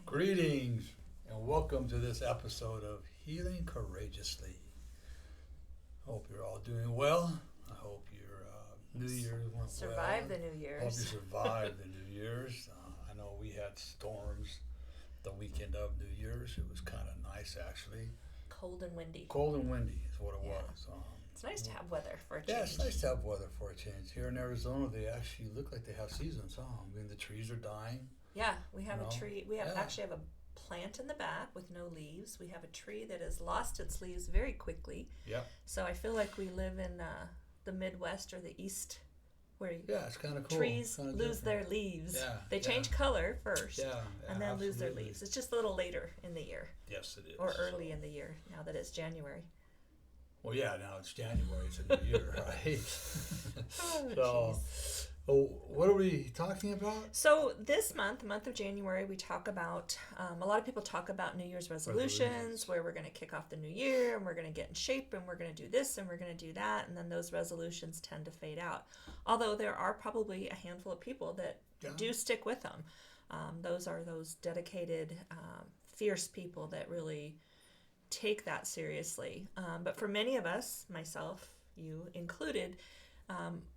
Greetings and welcome to this episode of Healing Courageously. Hope you're all doing well. I hope your New Year's went well. Survive the New Hope you Year's. survived the New Year's. I know we had storms the weekend of New Year's. It was kind of nice, actually. Cold and windy. Cold and windy is what it Yeah. was. It's nice to have weather for a change. Yeah, it's nice to have weather for a change. Here in Arizona, they actually look like they have seasons, huh? I mean, the trees are dying. Yeah, we have You know? a tree. We have Yeah. actually have a plant in the back with no leaves. We have a tree that has lost its leaves very quickly. Yep. So I feel like we live in the Midwest or the East, where Yeah, it's kind of cool. trees Kinda lose different. their leaves. Yeah, They change color first, Yeah, and then lose their absolutely. leaves. It's just a little later in the year, Yes, it is. or early in the year. Now that it's January. Well, yeah, now it's January, it's a new year, right? Oh, So, what are we talking about? So this month, the month of January, we talk about, a lot of people talk about New Year's resolutions, where we're going to kick off the new year and we're going to get in shape and we're going to do this and we're going to do that. And then those resolutions tend to fade out. Although there are probably a handful of people that do stick with them. Those are those dedicated, fierce people that really take that seriously. But for many of us, myself, you included,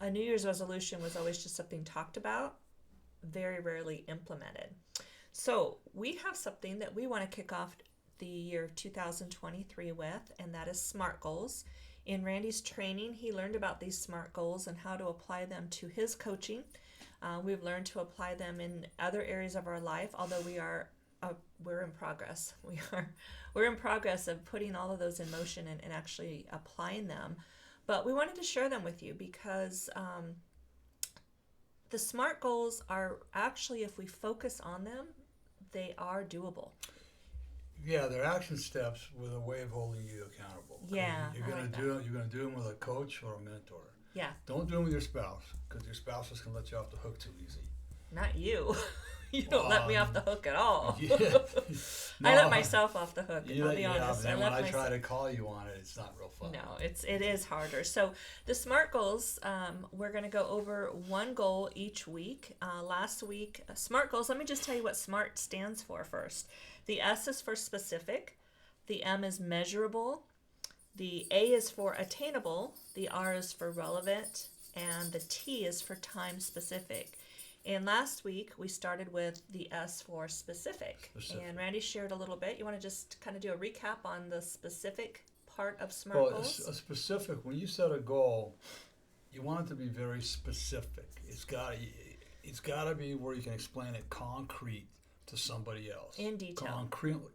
a New Year's resolution was always just something talked about, very rarely implemented. So we have something that we want to kick off the year 2023 with, and that is SMART goals. In Randy's training, he learned about these SMART goals and how to apply them to his coaching. We've learned to apply them in other areas of our life, although we're in progress. We're in progress of putting all of those in motion and actually applying them. But we wanted to share them with you because the SMART goals are actually, if we focus on them, they are doable. Yeah, they're action steps with a way of holding you accountable. Yeah, you're gonna do them with a coach or a mentor. Yeah, Don't do them with your spouse, because your spouse is gonna let you off the hook too easy. not you. You don't let me off the hook at all. Yeah. I let No, myself off the hook. I'll be honest. but then when I try to call you on it, it's not real fun. No, it is harder. So the SMART goals, we're going to go over one goal each week. Last week, SMART goals, let me just tell you what SMART stands for first. The S is for specific. The M is measurable. The A is for attainable. The R is for relevant. And the T is for time specific. And last week, we started with the S for specific. And Randy shared a little bit. You want to just kind of do a recap on the specific part of SMART goals? A specific, when you set a goal, you want it to be very specific. It's got to be where you can explain it concrete to somebody else. In detail.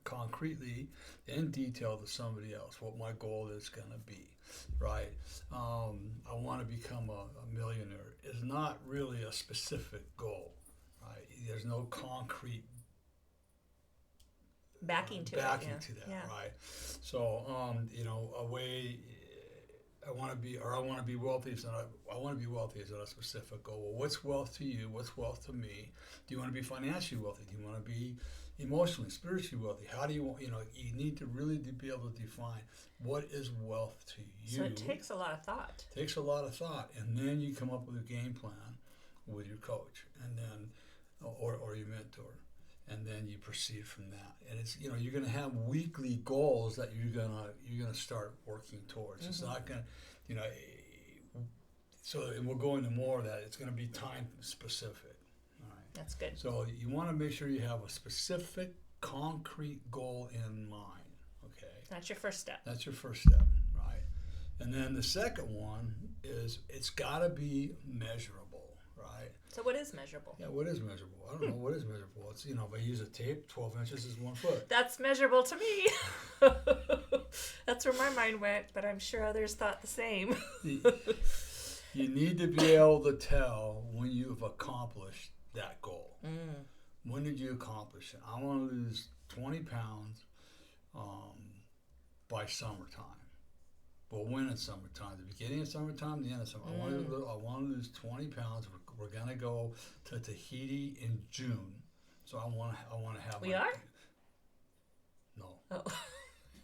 Concretely, in detail to somebody else, what my goal is going to be, right? I want to become a millionaire. It's not really a specific goal, right? There's no concrete backing to that, yeah. right? So, a way I want to be wealthy. I want to be wealthy is not a specific goal. Well, what's wealth to you? What's wealth to me? Do you want to be financially wealthy? Do you want to be emotionally, spiritually wealthy? How do you want? You need to really be able to define what is wealth to you. So it takes a lot of thought. Takes a lot of thought, and then you come up with a game plan with your coach, and then or your mentor. And then you proceed from that, and it's you're going to have weekly goals that you're gonna start working towards. Mm-hmm. It's not going to, and we'll go into more of that. It's going to be time specific. All right. That's good. So you want to make sure you have a specific, concrete goal in mind. Okay. That's your first step. That's your first step, right? And then the second one is it's got to be measurable. Right. So what is measurable? Yeah, what is measurable? I don't know what is measurable. It's if I use a tape, 12 inches is 1 foot. That's measurable to me. That's where my mind went, but I'm sure others thought the same. You need to be able to tell when you've accomplished that goal. When did you accomplish it? I want to lose 20 pounds by summertime. Well, when in summertime? The beginning of summertime, the end of summer. I want to lose 20 pounds. We're gonna go to Tahiti in June, so I want to have. We are? No. Oh,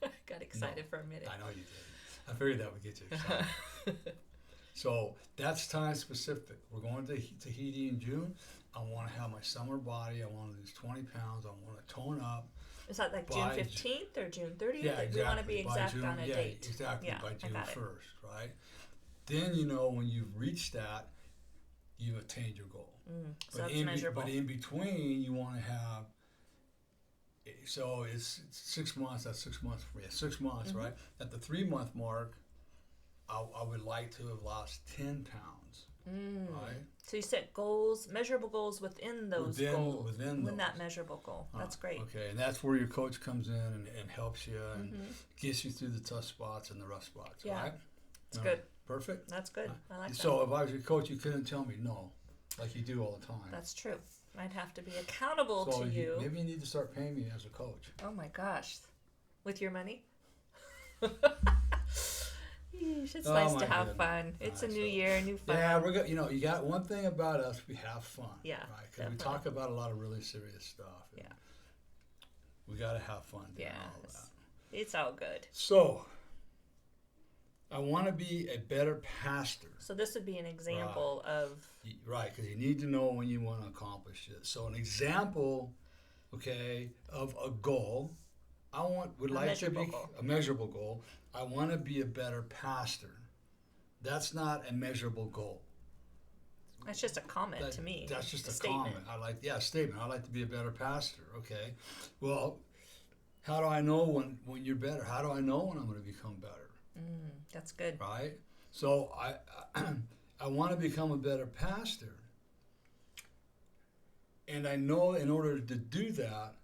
I got excited for a minute. I know you did. I figured that would get you excited. So that's time specific. We're going to Tahiti in June. I want to have my summer body. I want to lose 20 pounds. I want to tone up. Is that like June by 15th or June 30th? Yeah, Like, exactly. we want to be By exact June, on a yeah, date. exactly. Yeah, By I June got it. 1st, right? Then, you know, when you've reached that, you've attained your goal. So that's measurable. But in between, you want to have, so it's 6 months. That's 6 months for me. 6 months, right? At the 3-month mark, I would like to have lost 10 pounds, right? So you set goals, measurable goals within those goals. Within that measurable goal. That's great. Okay, and that's where your coach comes in and helps you and gets you through the tough spots and the rough spots, Yeah. right? It's good. Perfect? That's good. I like that. So if I was your coach, you couldn't tell me no, like you do all the time. That's true. I'd have to be accountable So to you. maybe you need to start paying me as a coach. Oh my gosh. With your money? It's Oh nice my to have goodness. fun. It's a Nice. new year, new fun. Yeah, we're good. You know, you got one thing about us, we have fun. Yeah, Right? Because we talk about a lot of really serious stuff. And Yeah. We got to have fun doing Yeah, all that. it's all good. So, I want to be a better pastor. So this would be an example of Right, because you need to know when you want to accomplish it. So an example, okay, of a goal, would like to be measurable goal. a measurable goal. I want to be a better pastor. That's not a measurable goal. that's just a comment to me. That's just a statement. comment. Statement. I like to be a better pastor. Okay, well, how do I know when you're better? How do I know when I'm going to become better? That's good. Right. So I want to become a better pastor, and I know in order to do that,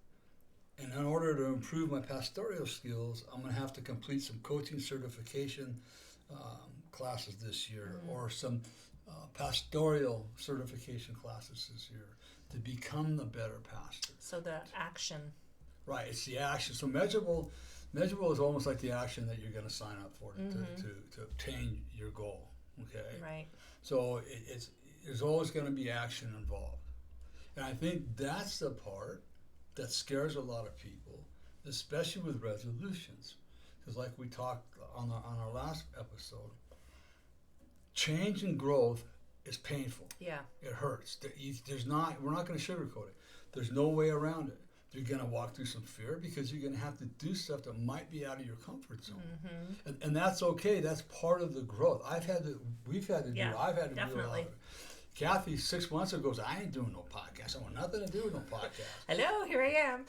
and in order to improve my pastoral skills, I'm going to have to complete some coaching certification classes this year, or some pastoral certification classes this year to become the better pastor. So the action. Right, it's the action. So measurable is almost like the action that you're going to sign up for to obtain your goal. Okay. Right. So there's always going to be action involved, and I think that's the part that scares a lot of people, especially with resolutions, because like we talked on our last episode, change and growth is painful. Yeah. It hurts. We're not going to sugarcoat it. There's no way around it. You're going to walk through some fear because you're going to have to do stuff that might be out of your comfort zone. And that's okay. That's part of the growth. I've had to do definitely. a lot of it. Kathy, 6 months ago, said, I ain't doing no podcast. I want nothing to do with no podcast. Hello, here I am.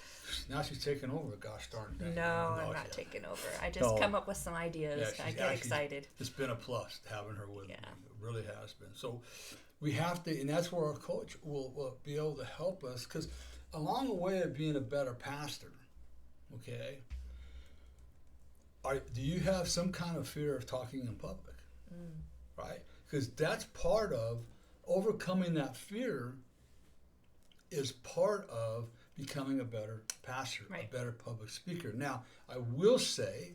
Now she's taking over, gosh darn thing. No, I'm not taking over. I just come up with some ideas. I get excited. It's been a plus having her with me. Yeah. It really has been. So we have to, and that's where our coach will be able to help us, because along the way of being a better pastor, okay, do you have some kind of fear of talking in public? Right? Because that's part of overcoming that fear is part of becoming a better pastor, right. A better public speaker. Now, I will say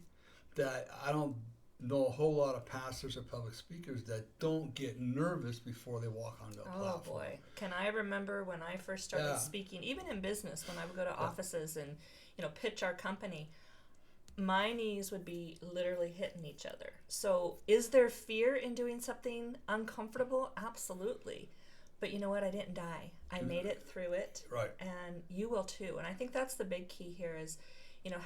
that I don't know a whole lot of pastors or public speakers that don't get nervous before they walk onto a platform. Oh boy. Can I remember when I first started speaking, even in business, when I would go to offices and, pitch our company, my knees would be literally hitting each other. So is there fear in doing something uncomfortable? Absolutely. But you know what? I didn't die. I made it through it. Right. And you will too. And I think that's the big key here is,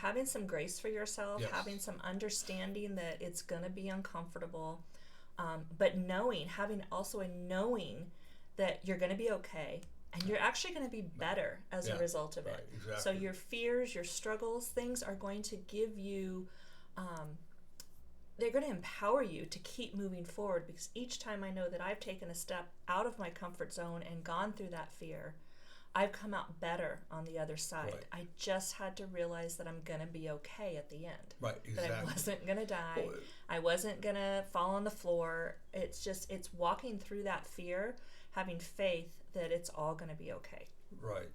having some grace for yourself, having some understanding that it's going to be uncomfortable, but having also a knowing that you're going to be okay. And you're actually going to be better as a result of it. Exactly. So your fears, your struggles, things are going to give you, they're going to empower you to keep moving forward, because each time I know that I've taken a step out of my comfort zone and gone through that fear, I've come out better on the other side. Right. I just had to realize that I'm going to be okay at the end. Right, exactly. That I wasn't going to die. I wasn't going to fall on the floor. It's walking through that fear, having faith that it's all going to be okay. Right.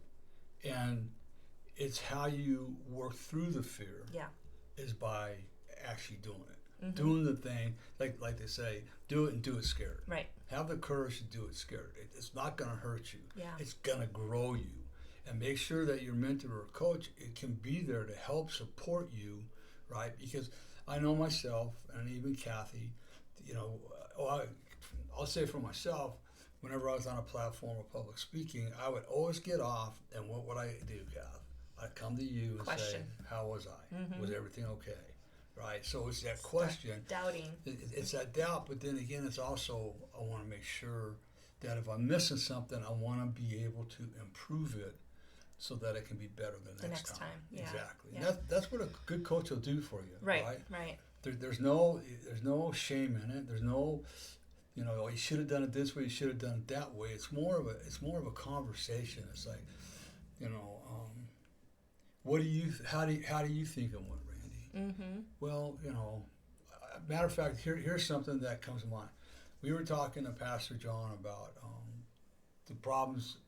And it's how you work through the fear is by actually doing it. Doing the thing, like they say, do it and do it scared. Right. Have the courage to do it scared. It's not going to hurt you. Yeah. It's going to grow you. And make sure that your mentor or coach can be there to help support you, right? Because I know myself, and even Kathy, I'll say for myself, whenever I was on a platform of public speaking, I would always get off, and what would I do, Kath? I'd come to you and Question. say, how was I? Mm-hmm. Was everything okay? Right? So it's that question. Doubting. It's that doubt, but then again, it's also, I want to make sure that if I'm missing something, I want to be able to improve it so that it can be better the next time. Yeah. Exactly. Yeah. That's what a good coach will do for you. Right. There's no shame in it. There's no, oh, you should have done it this way. You should have done it that way. It's more of a conversation. It's like, how do you think it went, Randy? Mm-hmm. Well, matter of fact, here's something that comes to mind. We were talking to Pastor John about the problems,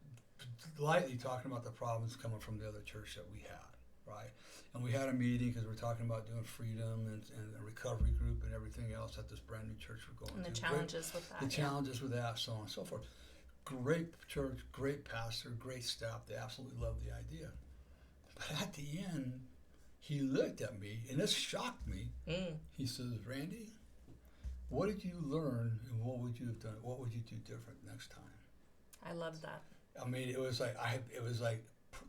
lightly talking about the problems coming from the other church that we had, right? And we had a meeting because we're talking about doing freedom and a recovery group and everything else at this brand new church we're going to. And the challenges with that. The challenges with that, so on and so forth. Great church, great pastor, great staff. They absolutely love the idea. But at the end, he looked at me, and this shocked me. He says, Randy, what did you learn, and what would you have done? What would you do different next time? I love that. I mean, it was like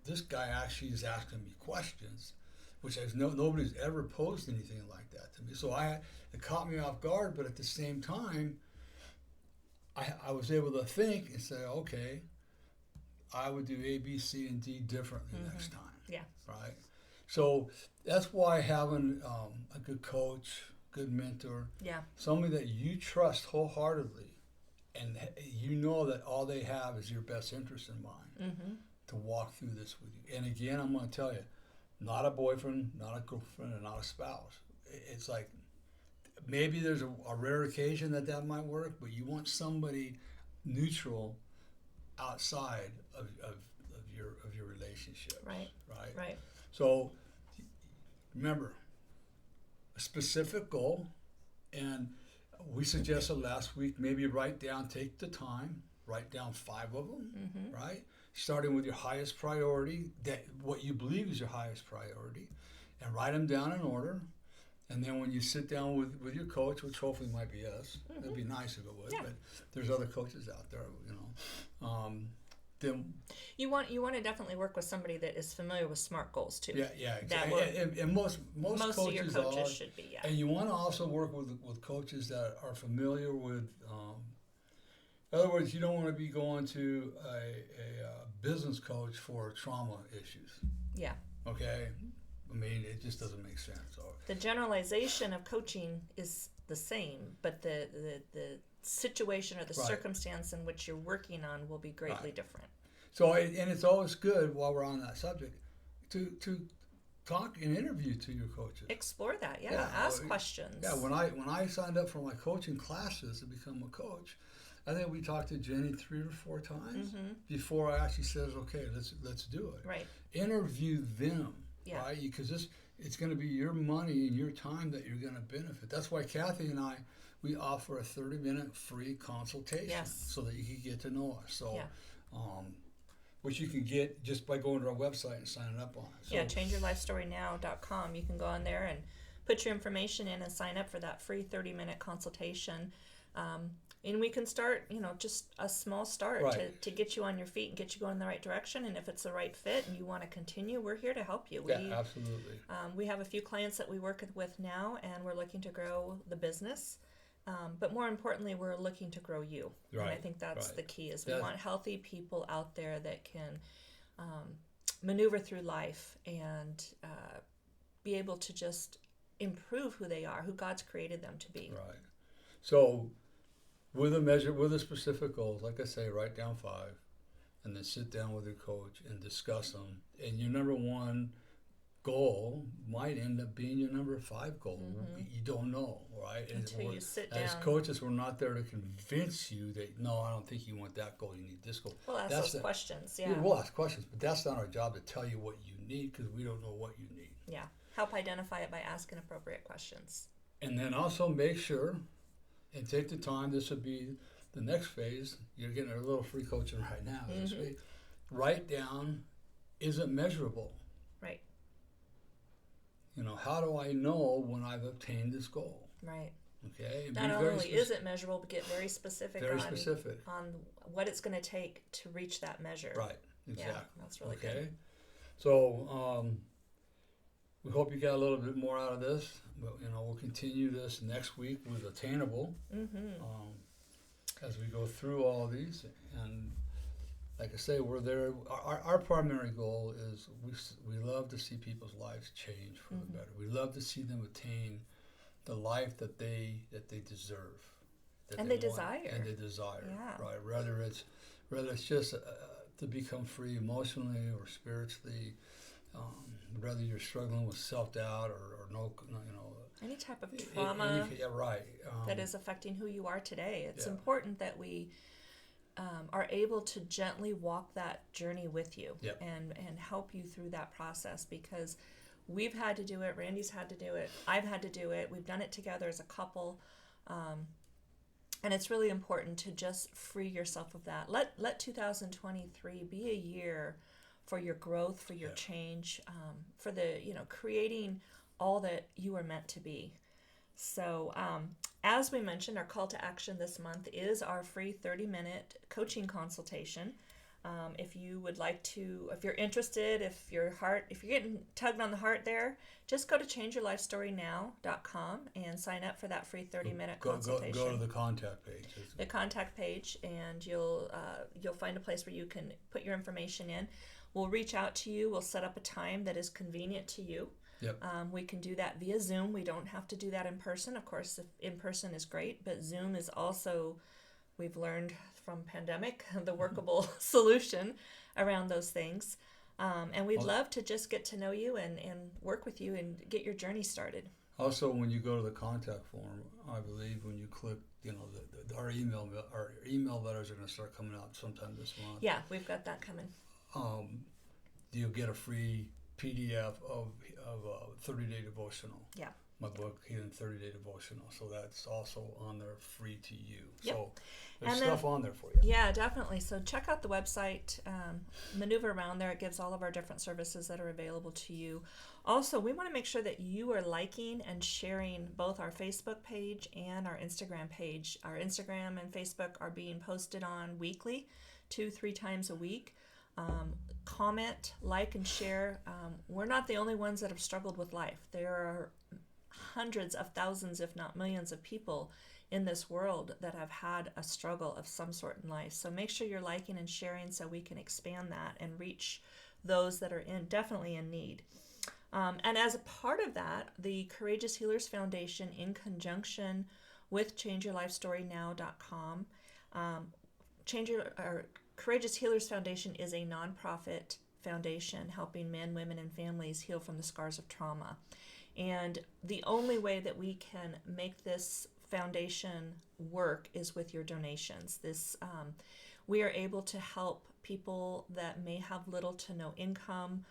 this guy actually is asking me questions, which nobody's ever posed anything like that to me. So it caught me off guard, but at the same time, I was able to think and say, okay, I would do A, B, C, and D differently next time. Yeah. Right. So that's why having a good coach, good mentor, somebody that you trust wholeheartedly, and that all they have is your best interest in mind, to walk through this with you. And again, I'm going to tell you, not a boyfriend, not a girlfriend, and not a spouse. It's like maybe there's a rare occasion that might work, but you want somebody neutral outside of your relationship. Right. So remember, a specific goal, and we suggested last week, maybe take the time, write down 5 of them, right? Starting with your highest priority, what you believe is your highest priority, and write them down in order. And then when you sit down with your coach, which hopefully might be us, it'd be nice if it was, but there's other coaches out there, then you want to definitely work with somebody that is familiar with SMART goals too. Yeah, exactly. And most coaches of your coaches should be. Yeah. And you want to also work with coaches that are familiar with. In other words, you don't want to be going to a business coach for trauma issues. Yeah. Okay. I mean, it just doesn't make sense. The generalization of coaching is the same, but the situation or the circumstance in which you're working on will be greatly different. So, and it's always good, while we're on that subject, to talk and interview to your coaches. Explore that, ask questions. Yeah, when I signed up for my coaching classes to become a coach, I think we talked to Jenny 3 or 4 times before I actually says, okay, let's do it. Right. Interview them, right? Because it's going to be your money and your time that you're going to benefit. That's why Kathy and I, we offer a 30-minute free consultation so that you can get to know us. So, which you can get just by going to our website and signing up on it. So, changeyourlifestorynow.com. You can go on there and put your information in and sign up for that free 30-minute consultation. And we can start, just a small start to get you on your feet and get you going in the right direction. And if it's the right fit and you want to continue, we're here to help you. Absolutely. We have a few clients that we work with now, and we're looking to grow the business. But more importantly, we're looking to grow you. Right. And I think that's the key is we want healthy people out there that can maneuver through life and be able to just improve who they are, who God's created them to be. Right. So with a specific goals, like I say, write down 5 and then sit down with your coach and discuss them. And your number 1 goal might end up being your number 5 goal. You don't know, right? Until you sit down. As coaches, we're not there to convince you that, no, I don't think you want that goal, you need this goal. We'll ask those questions, We'll ask questions, but that's not our job to tell you what you need because we don't know what you need. Yeah. Help identify it by asking appropriate questions. And then also make sure and take the time, this would be the next phase, you're getting a little free coaching right now this week. Write down, is it measurable? Right. How do I know when I've obtained this goal? Right. Okay, and Not be very only is it measurable, but get very specific very on specific. on what it's going to take to reach that measure. Right, exactly. Yeah, that's really Okay, good. so we hope you got a little bit more out of this. But, we'll continue this next week with Attainable as we go through all these. And like I say, we're there. Our primary goal is we love to see people's lives change for the better. We love to see them attain the life that they deserve, And they desire. Yeah. Right. Whether it's just to become free emotionally or spiritually, whether you're struggling with self-doubt or no, any type of trauma yeah, right. that is affecting who you are today. It's important that we are able to gently walk that journey with you and help you through that process, because we've had to do it. Randy's had to do it. I've had to do it. We've done it together as a couple. And it's really important to just free yourself of that. Let 2023 be a year for your growth, for your change, for the, creating all that you are meant to be. So as we mentioned, our call to action this month is our free 30-minute coaching consultation. If you would like to, if you're interested, if you're getting tugged on the heart there, just go to changeyourlifestorynow.com and sign up for that free 30-minute consultation. Go to the contact page. The contact page, and you'll find a place where you can put your information in. We'll reach out to you. We'll set up a time that is convenient to you. Yep. We can do that via Zoom. We don't have to do that in person. Of course, in person is great, but Zoom is also, we've learned from pandemic, the workable solution around those things. And we'd love to just get to know you and work with you and get your journey started. Also, when you go to the contact form, I believe when you click, our email letters are going to start coming out sometime this month. Yeah, we've got that coming. You'll get a free PDF of a 30-day devotional. Yeah. My book, Healing 30-Day Devotional. So that's also on there free to you. Yep. So there's stuff on there for you. Yeah, definitely. So check out the website, maneuver around there. It gives all of our different services that are available to you. Also, we want to make sure that you are liking and sharing both our Facebook page and our Instagram page. Our Instagram and Facebook are being posted on weekly, 2-3 times a week. Comment, like, and share. We're not the only ones that have struggled with life. There are hundreds of thousands, if not millions, of people in this world that have had a struggle of some sort in life. So make sure you're liking and sharing so we can expand that and reach those that are definitely in need. And as a part of that, the Courageous Healers Foundation, in conjunction with ChangeYourLifeStoryNow.com, Courageous Healers Foundation is a nonprofit foundation helping men, women, and families heal from the scars of trauma. And the only way that we can make this foundation work is with your donations. We are able to help people that may have little to no income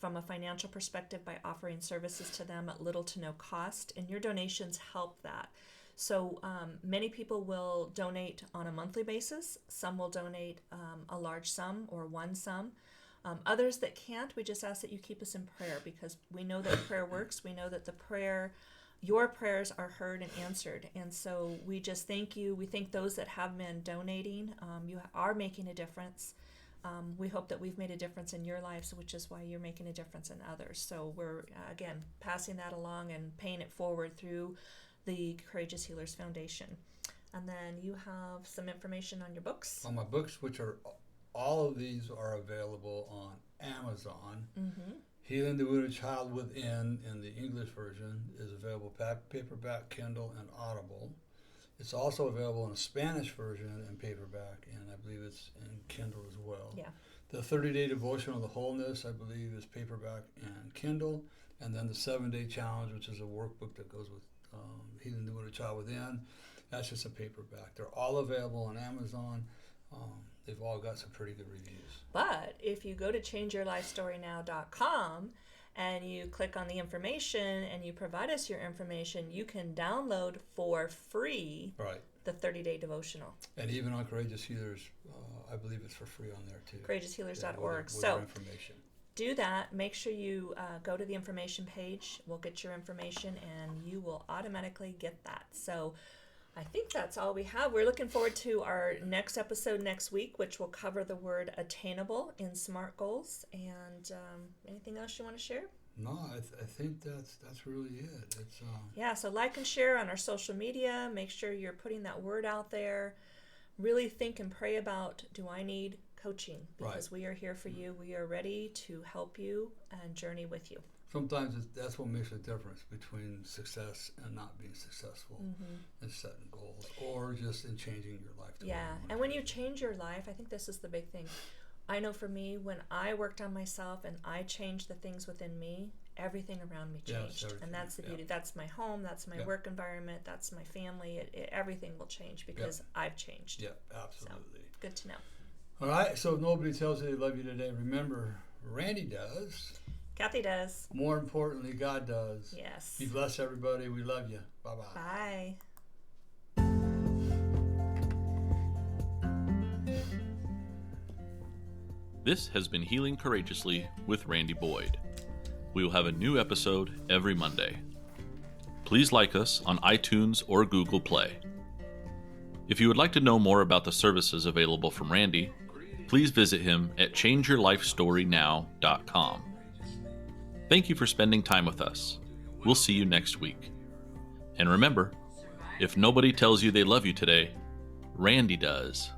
from a financial perspective by offering services to them at little to no cost, and your donations help that. So many people will donate on a monthly basis. Some will donate a large sum or one sum. Others that can't, we just ask that you keep us in prayer, because we know that prayer works. We know that your prayers are heard and answered. And so we just thank you. We thank those that have been donating. You are making a difference. We hope that we've made a difference in your lives, which is why you're making a difference in others. So we're, again, passing that along and paying it forward through the Courageous Healers Foundation. And then you have some information on your books. On my books, which are, all of these are available on Amazon. Mm-hmm. Healing the Wounded Child Within, in the English version, is available paperback, Kindle, and Audible. It's also available in a Spanish version and paperback, and I believe it's in Kindle as well. Yeah. The 30-Day Devotion of the Wholeness, I believe, is paperback and Kindle. And then the 7-Day Challenge, which is a workbook that goes with Healing the Wounded Child Within, that's just a paperback. They're all available on Amazon. They've all got some pretty good reviews. But if you go to changeyourlifestorynow.com and you click on the information and you provide us your information, you can download for free the 30-day devotional. And even on Courageous Healers, I believe it's for free on there too. CourageousHealers.org. With information. do that, make sure you go to the information page. We'll get your information and you will automatically get that. So I think that's all we have. We're looking forward to our next episode next week, which will cover the word attainable in SMART goals. And anything else you want to share? No, I think that's really it. It's Yeah, so like and share on our social media. Make sure you're putting that word out there. Really think and pray about, do I need coaching? Because we are here for you. We are ready to help you and journey with you. Sometimes that's what makes a difference between success and not being successful in setting goals or just in changing your life. Yeah, and when you change your life, I think this is the big thing. I know for me, when I worked on myself and I changed the things within me, everything around me changed. Yes, and that's the beauty. That's my home, that's my work environment, that's my family. Everything will change because I've changed. Yeah, absolutely. So, good to know. All right, so if nobody tells you they love you today, remember, Randy does. Kathy does. More importantly, God does. Yes. Be blessed, everybody. We love you. Bye-bye. Bye. This has been Healing Courageously with Randy Boyd. We will have a new episode every Monday. Please like us on iTunes or Google Play. If you would like to know more about the services available from Randy, please visit him at changeyourlifestorynow.com. Thank you for spending time with us. We'll see you next week. And remember, if nobody tells you they love you today, Randy does.